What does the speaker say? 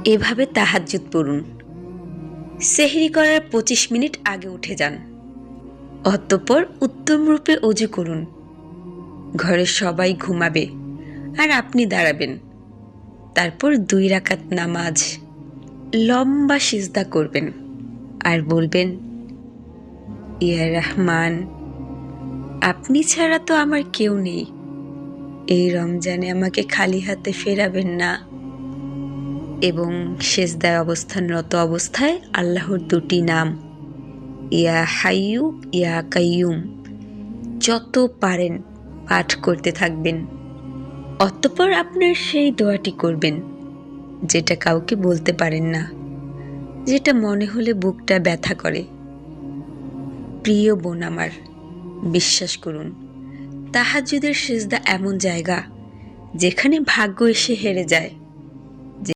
এভাবে তাহাজ্জুদ পড়ুন। সেহরি করার ২৫ মিনিট আগে উঠে যান। অতঃপর উত্তম রূপে অজু করুন। ঘরের সবাই ঘুমাবে আর আপনি দাঁড়াবেন। তারপর ২ রাকাত নামাজ, লম্বা সিজদা করবেন আর বলবেন, ইয়া রহমান, আপনি ছাড়া তো আমার কেউ নেই। এই রমজানে আমাকে খালি হাতে ফেরাবেন না। এবং সেজদায় অবস্থানরত অবস্থায় আল্লাহর ২টি নাম, ইয়া হাইয়ু ইয়া কাইয়ুম, যত পারেন পাঠ করতে থাকবেন। অতঃপর আপনার সেই দোয়াটি করবেন যেটা কাউকে বলতে পারেন না, যেটা মনে হলে বুকটা ব্যথা করে। প্রিয় বোন আমার, বিশ্বাস করুন, তাহাজ্জুদের সিজদা এমন জায়গা যেখানে ভাগ্য এসে হেরে যায়।